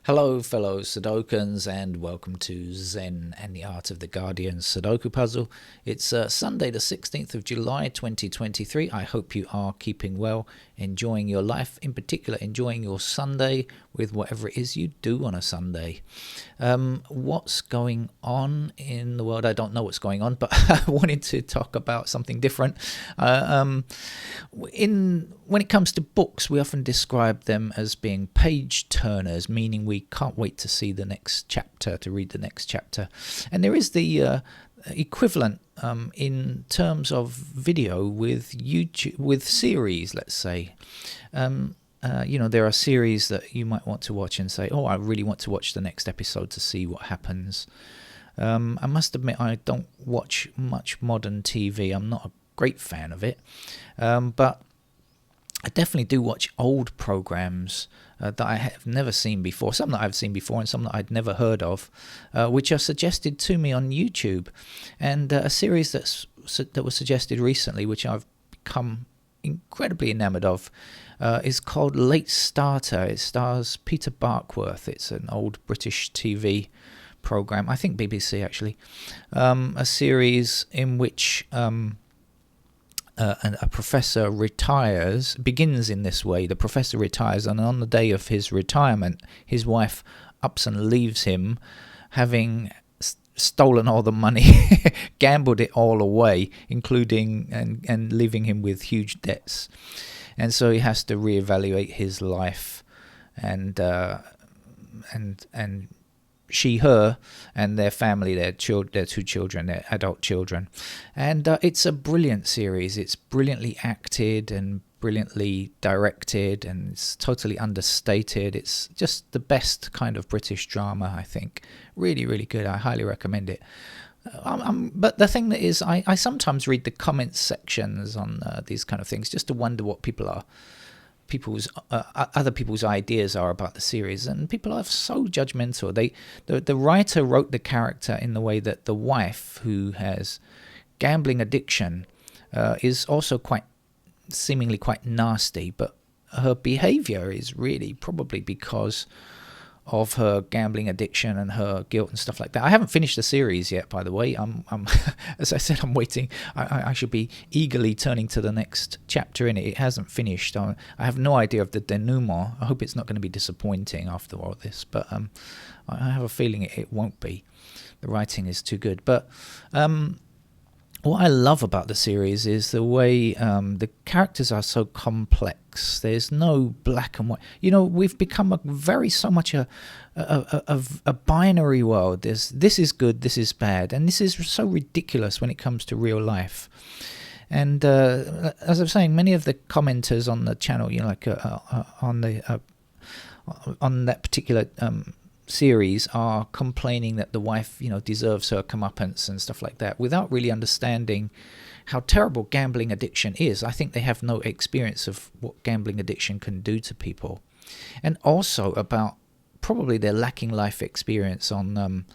Hello, fellow Sudokans, and welcome to Zen and the Art of the Guardian Sudoku Puzzle. It's Sunday, the 16th of July 2023. I hope you are keeping well, enjoying your life, in particular, enjoying your Sunday with whatever it is you do on a Sunday. What's going on in the world? I don't know what's going on, but I wanted to talk about something different. When it comes to books, we often describe them as being page turners, meaning we can't wait to see the next chapter, to read the next chapter. And there is the equivalent in terms of video with YouTube, with series, let's say. There are series that you might want to watch and say, oh, I really want to watch the next episode to see what happens. I must admit, I don't watch much modern TV. I'm not a great fan of it. But I definitely do watch old programs that I have never seen before, some that I've seen before and some that I'd never heard of, which are suggested to me on YouTube. And a series that was suggested recently, which I've become incredibly enamored of, is called Late Starter. It stars Peter Barkworth. It's an old British TV program, I think BBC actually, a series in which a professor begins in this way. The professor retires, and on the day of his retirement, his wife ups and leaves him, having stolen all the money, gambled it all away, including and leaving him with huge debts. And so he has to reevaluate his life, and her and their family, their two children, their adult children. And it's a brilliant series. It's brilliantly acted and brilliantly directed, and it's totally understated. It's just the best kind of British drama, I think. Really, really good. I highly recommend it. But the thing that is, I sometimes read the comments sections on these kind of things just to wonder what other people's ideas are about the series, and people are so judgmental. The writer wrote the character in the way that the wife, who has gambling addiction, is also seemingly quite nasty, but her behavior is really probably because of her gambling addiction and her guilt and stuff like that. I haven't finished the series yet, by the way. I'm as I said, I'm waiting. I should be eagerly turning to the next chapter in it. It hasn't finished. I have no idea of the denouement. I hope it's not going to be disappointing after all this, but I have a feeling it won't be. The writing is too good. But what I love about the series is the way the characters are so complex. There's no black and white. We've become so much a binary world. This is good, this is bad, and this is so ridiculous when it comes to real life. And as I was saying, many of the commenters on the channel, on that particular series, are complaining that the wife, deserves her comeuppance and stuff like that, without really understanding how terrible gambling addiction is. I think they have no experience of what gambling addiction can do to people, and also about probably their lacking life experience on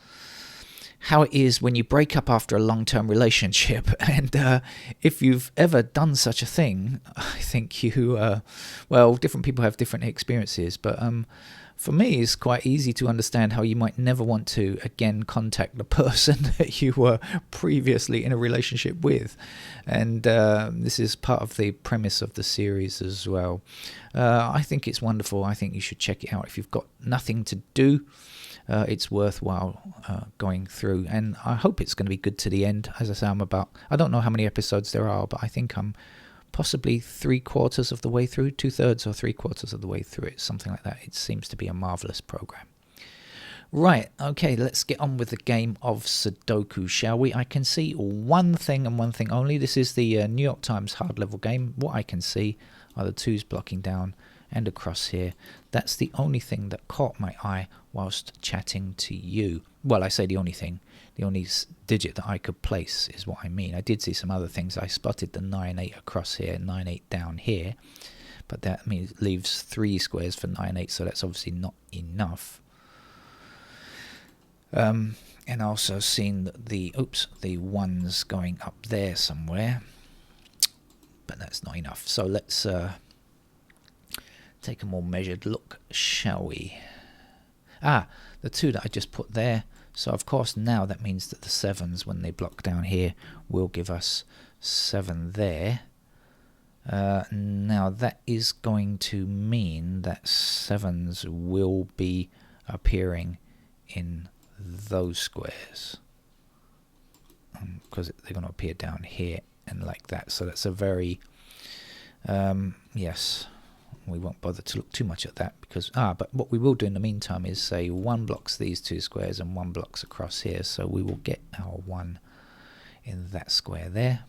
how it is when you break up after a long-term relationship. And if you've ever done such a thing, I think different people have different experiences, but for me, it's quite easy to understand how you might never want to again contact the person that you were previously in a relationship with. And this is part of the premise of the series as well. I think it's wonderful. I think you should check it out. If you've got nothing to do, it's worthwhile going through. And I hope it's going to be good to the end. As I say, I don't know how many episodes there are, but I think I'm possibly 3/4 of the way through, 2/3 or 3/4 of the way through it, something like that. It seems to be a marvelous program. Right, okay, let's get on with the game of Sudoku, shall we? I can see one thing and one thing only. This is the New York Times hard level game. What I can see are the twos blocking down and across here. That's the only thing that caught my eye whilst chatting to you. Well, I say the only thing. The only digit that I could place is what I mean. I did see some other things. I spotted the 9-8 across here, 9-8 down here, but that leaves 3 squares for 9-8, so that's obviously not enough. And also seen the ones going up there somewhere, but that's not enough. So let's take a more measured look, shall we? the 2 that I just put there. So of course now that means that the 7s, when they block down here, will give us 7 there. Now that is going to mean that 7s will be appearing in those squares, because they're going to appear down here and like that. So that's a very yes, we won't bother to look too much at that, because but what we will do in the meantime is say 1 blocks these 2 squares and 1 blocks across here, so we will get our 1 in that square there.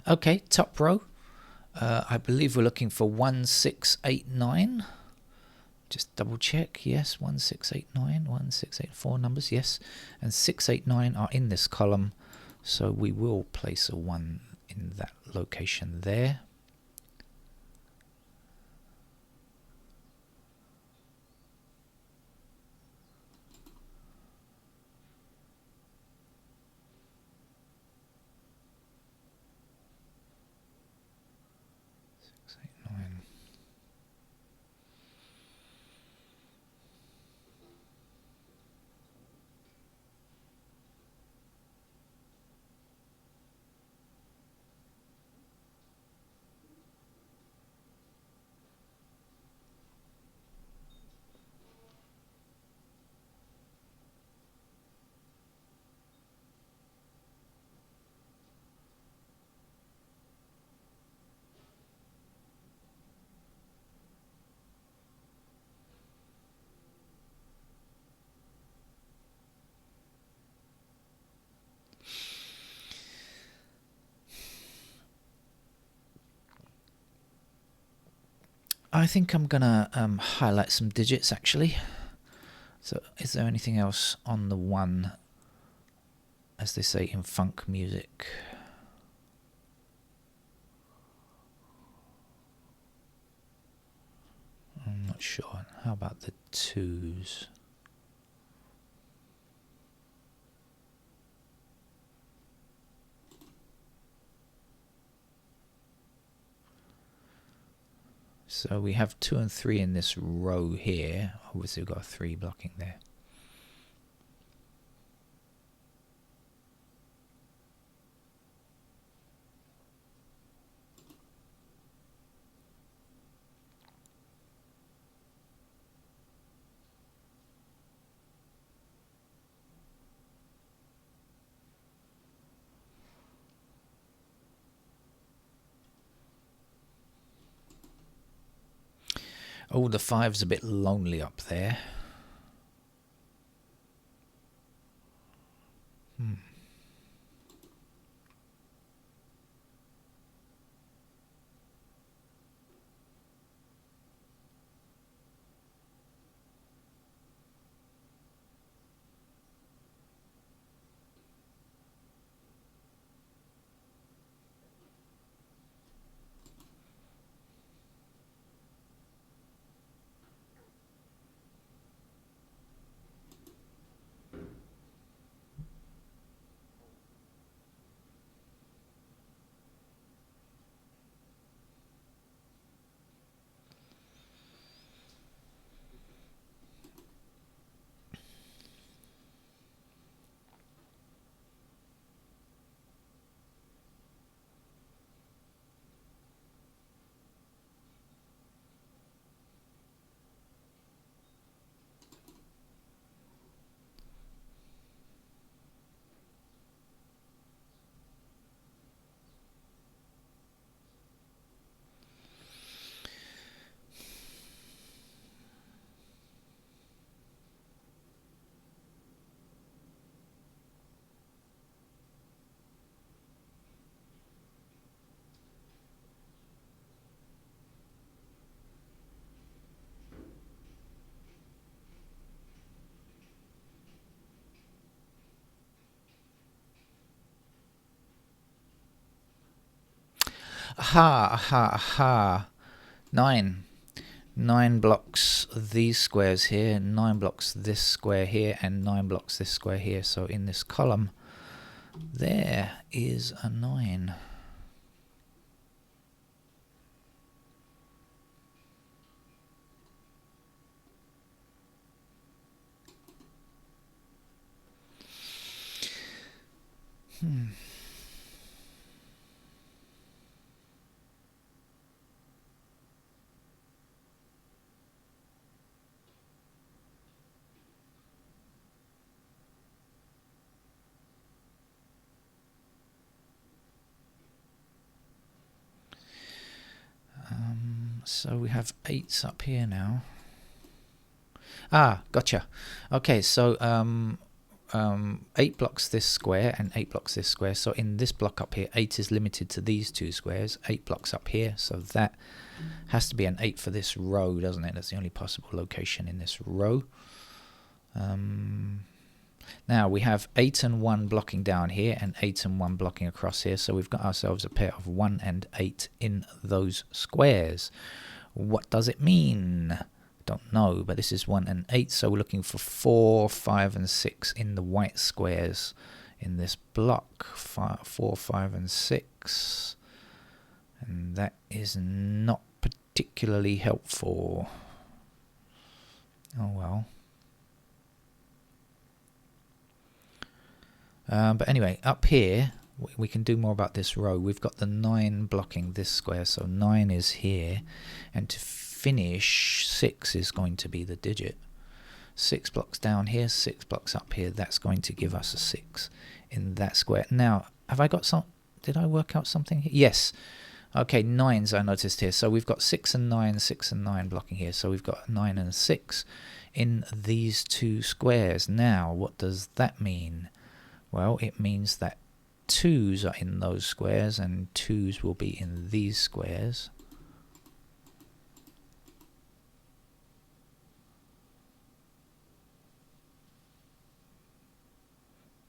Okay, top row. I believe we're looking for 1, 6, 8, 9. Just double check. Yes, 1, 6, 8, 9. 1, 6, 8, 4 numbers. Yes, and 6, 8, 9 are in this column. So we will place a 1 in that location there. I think I'm gonna highlight some digits actually. So is there anything else on the 1, as they say in funk music? I'm not sure. How about the 2s? So we have 2 and 3 in this row here. Obviously we've got a 3 blocking there. Oh, the 5's a bit lonely up there. Aha, aha, aha. 9. 9 blocks these squares here, 9 blocks this square here, and 9 blocks this square here. So in this column, there is a 9. So we have 8s up here now. Ah, gotcha. Okay, so 8 blocks this square and 8 blocks this square. So in this block up here, 8 is limited to these 2 squares. 8 blocks up here, so that has to be an 8 for this row, doesn't it? That's the only possible location in this row. Now we have 8 and 1 blocking down here and 8 and 1 blocking across here. So we've got ourselves a pair of 1 and 8 in those squares. What does it mean? Don't know, but this is 1 and 8. So we're looking for 4, 5 and 6 in the white squares in this block. 4, 5 and 6. And that is not particularly helpful. Oh well. But anyway, up here, we can do more about this row. We've got the 9 blocking this square, so 9 is here. And to finish, 6 is going to be the digit. 6 blocks down here, 6 blocks up here. That's going to give us a 6 in that square. Now, have I got some... Did I work out something here? Yes. Okay, 9s I noticed here. So we've got 6 and 9, 6 and 9 blocking here. So we've got 9 and 6 in these 2 squares. Now, what does that mean? Well, it means that 2s are in those squares and 2s will be in these squares.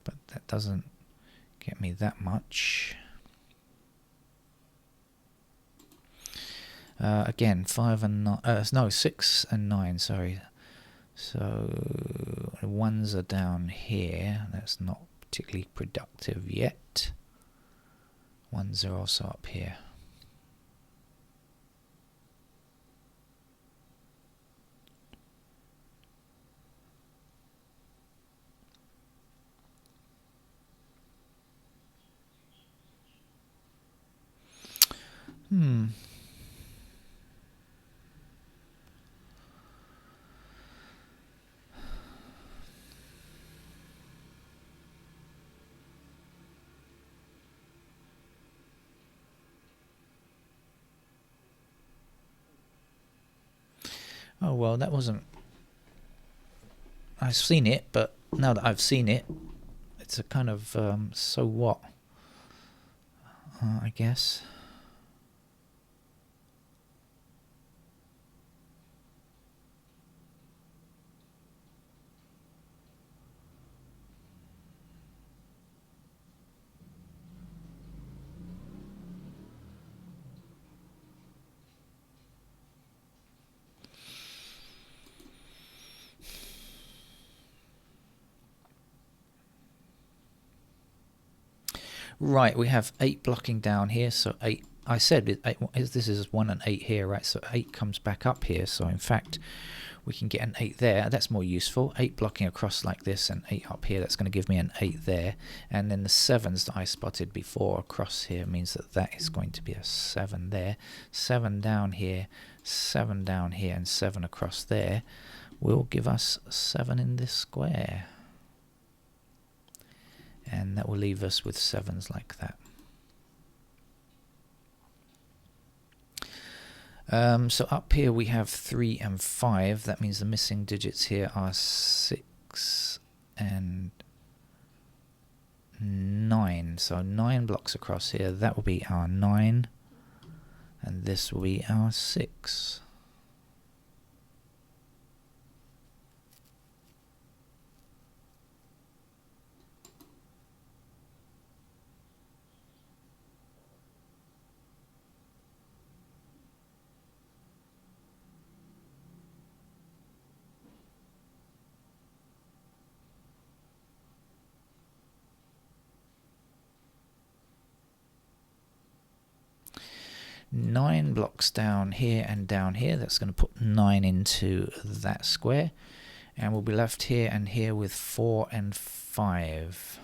But that doesn't get me that much. Again, 5 and 9, no, 6 and 9, sorry. So 1s are down here. That's not particularly productive yet. 1s are also up here. Oh well, that wasn't... I've seen it, but now that I've seen it, it's a kind of so what, I guess. Right, we have 8 blocking down here, so 8, I said this is 1 and 8 here, right? So 8 comes back up here, so in fact we can get an 8 there. That's more useful. 8 blocking across like this and 8 up here, that's going to give me an 8 there. And then the 7s that I spotted before across here means that that is going to be a 7 there. 7 down here, 7 down here, and 7 across there will give us 7 in this square. And that will leave us with 7s like that. So up here we have 3 and 5. That means the missing digits here are 6 and 9. So 9 blocks across here. That will be our 9. And this will be our 6. 9 blocks down here and down here. That's going to put 9 into that square. And we'll be left here and here with 4 and 5.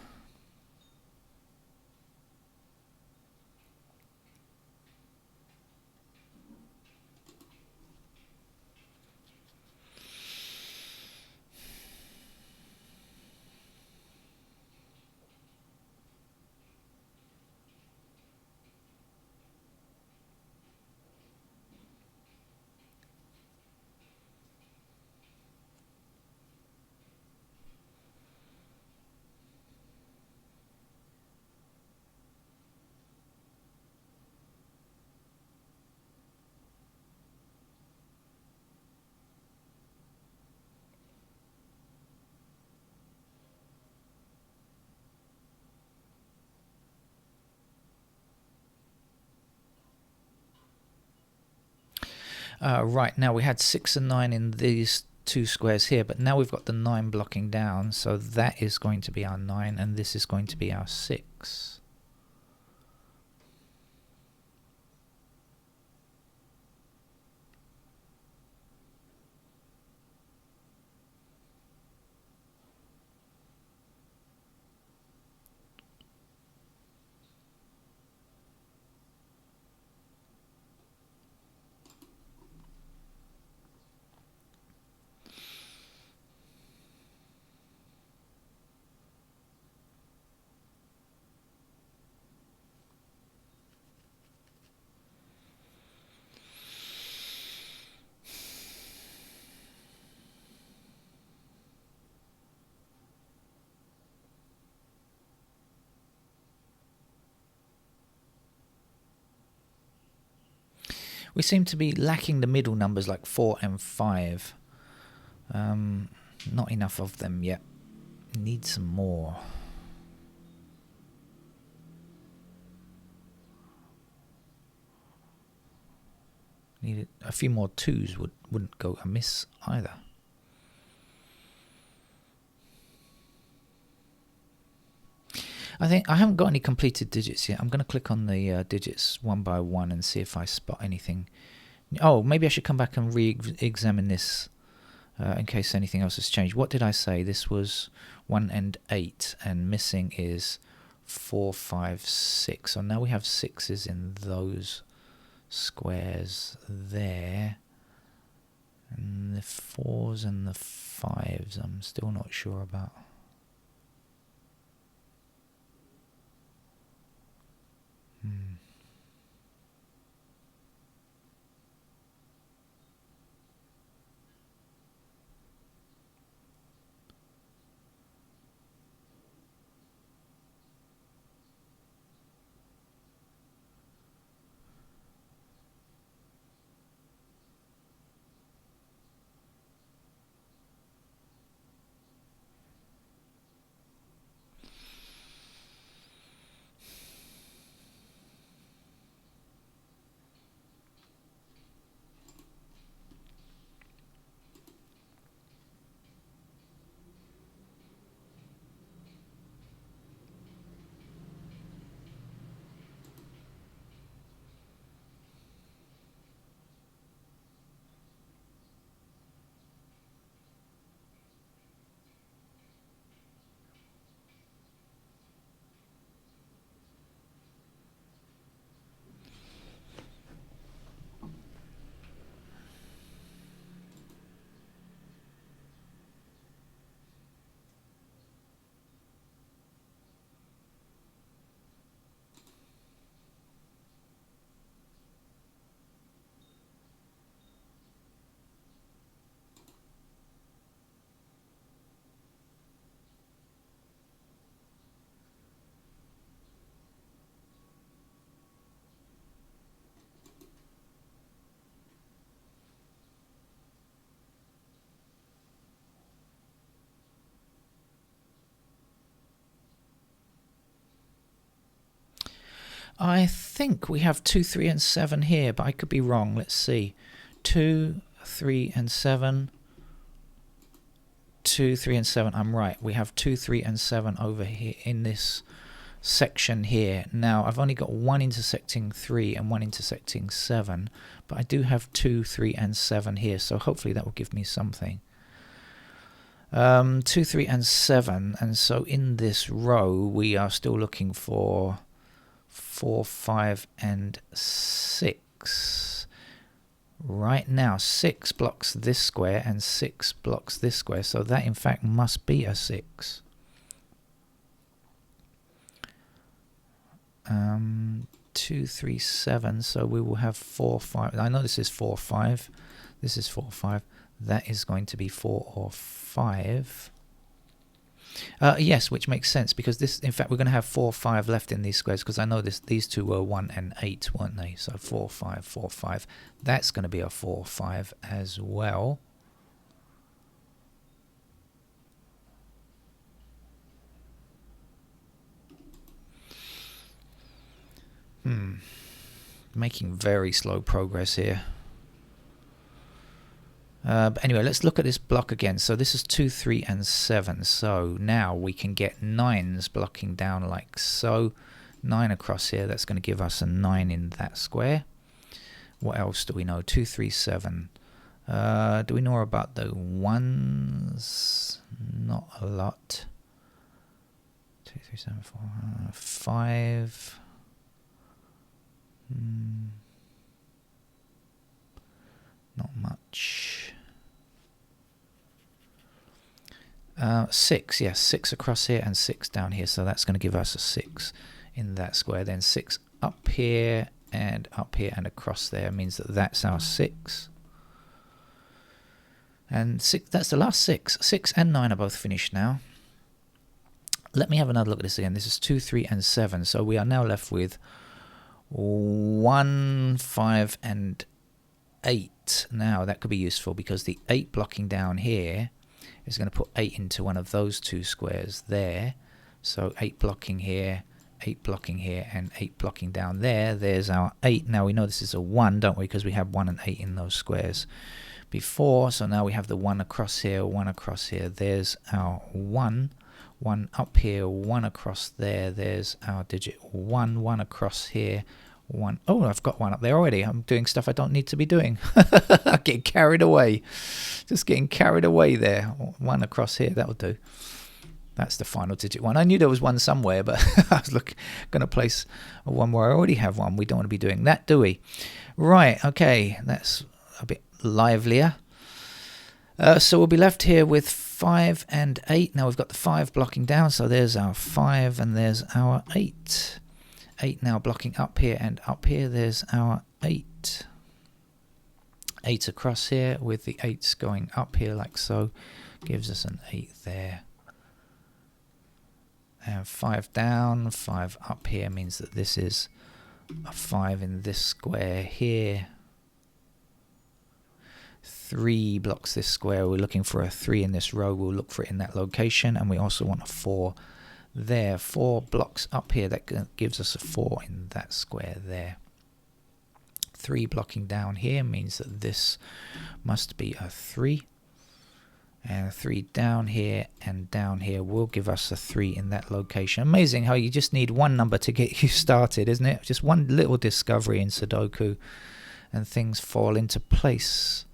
Right, now we had 6 and 9 in these two squares here, but now we've got the 9 blocking down, so that is going to be our 9 and this is going to be our 6. We seem to be lacking the middle numbers like 4 and 5. Not enough of them yet. Need some more. Need a few more 2s wouldn't go amiss either. I think I haven't got any completed digits yet. I'm going to click on the digits one by one and see if I spot anything. Oh, maybe I should come back and re-examine this in case anything else has changed. What did I say? This was 1 and 8, and missing is 4, 5, 6. So now we have 6s in those squares there. And the 4s and the 5s I'm still not sure about. I think we have 2, 3 and 7 here, but I could be wrong. Let's see. 2, 3 and 7. 2, 3 and 7. I'm right. We have 2, 3 and 7 over here in this section here. Now I've only got one intersecting 3 and one intersecting 7, but I do have 2, 3 and 7 here, so hopefully that will give me something. 2, 3 and 7, and so in this row we are still looking for 4, 5 and 6. Right now 6 blocks this square and 6 blocks this square, so that in fact must be a 6. 2, 3, 7, so we will have 4, 5. I know this is 4, 5. This is 4, 5. That is going to be 4 or 5. Yes, which makes sense, because this, in fact, we're going to have 4, 5 left in these squares, because I know these two were 1 and 8, weren't they? So 4, 5, 4, 5. That's going to be a 4, 5 as well. Making very slow progress here. But anyway, let's look at this block again. So this is 2, 3 and 7. So now we can get 9s blocking down like so. 9 across here, that's going to give us a 9 in that square. What else do we know? 2, 3, 7. Do we know about the 1s? Not a lot. 2, 3, 7, 4, 5. Not much. 6, yes, 6 across here and 6 down here, so that's going to give us a 6 in that square. Then 6 up here and across there means that that's our 6. And 6, that's the last 6. 6 and 9 are both finished now. Let me have another look at this again. This is 2, 3 and 7, so we are now left with 1, 5 and 8. Now that could be useful, because the 8 blocking down here is going to put 8 into one of those two squares there. So 8 blocking here, 8 blocking here, and 8 blocking down there. There's our 8. Now we know this is a 1, don't we? Because we have 1 and 8 in those squares before. So now we have the 1 across here, 1 across here. There's our 1. 1 up here, 1 across there. There's our digit 1. 1 across here. 1. Oh, I've got 1 up there already. I'm doing stuff I don't need to be doing. I'm getting carried away. Just getting carried away there. 1 across here, that'll do. That's the final digit 1. I knew there was 1 somewhere, but I was going to place a 1 where I already have 1. We don't want to be doing that, do we? Right, okay. That's a bit livelier. So we'll be left here with 5 and 8. Now we've got the 5 blocking down, so there's our 5 and there's our 8. 8 now blocking up here and up here. There's our 8. 8 across here with the 8s going up here like so. Gives us an 8 there. And 5 down, 5 up here means that this is a 5 in this square here. 3 blocks this square. We're looking for a 3 in this row. We'll look for it in that location. And we also want a 4 there. 4 blocks up here. That gives us a 4 in that square there. 3 blocking down here means that this must be a 3. And 3 down here and down here will give us a 3 in that location. Amazing how you just need one number to get you started, isn't it? Just one little discovery in Sudoku and things fall into place.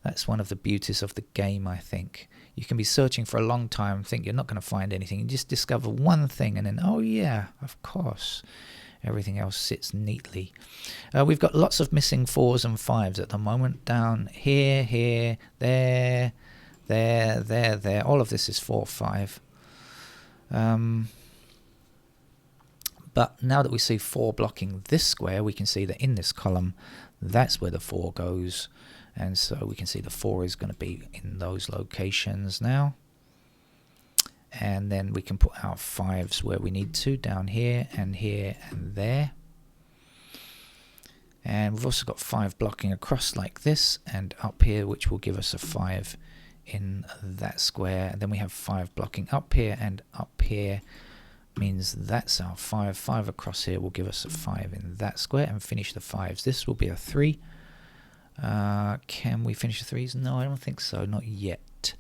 That's one of the beauties of the game, I think. You can be searching for a long time, think you're not going to find anything. You just discover one thing and then, oh yeah, of course. Everything else sits neatly. We've got lots of missing 4s and 5s at the moment. Down here, here, there, there, there, there. All of this is 4, 5. But now that we see 4 blocking this square, we can see that in this column, that's where the 4 goes. And so we can see the 4 is going to be in those locations now. And then we can put our 5s where we need to, down here and there. And we've also got 5 blocking across like this and up here, which will give us a 5 in that square. And then we have 5 blocking up here and up here, means that's our 5. 5 across here will give us a 5 in that square and finish the 5s. This will be a 3. Can we finish the 3s? No, I don't think so, not yet.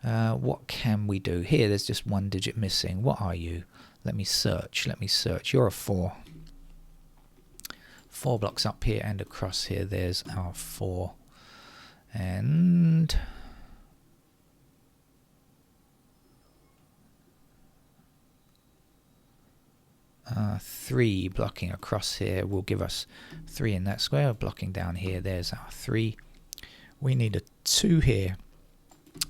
What can we do? Here, there's just one digit missing. What are you? Let me search. You're a 4. 4 blocks up here and across here. There's our 4. And 3 blocking across here will give us 3 in that square. Blocking down here, there's our 3. We need a 2 here.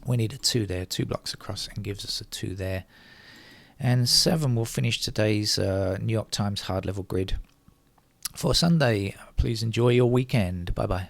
We need a 2 there. 2 blocks across and gives us a 2 there. And 7 will finish today's New York Times hard level grid for Sunday. Please enjoy your weekend. Bye bye.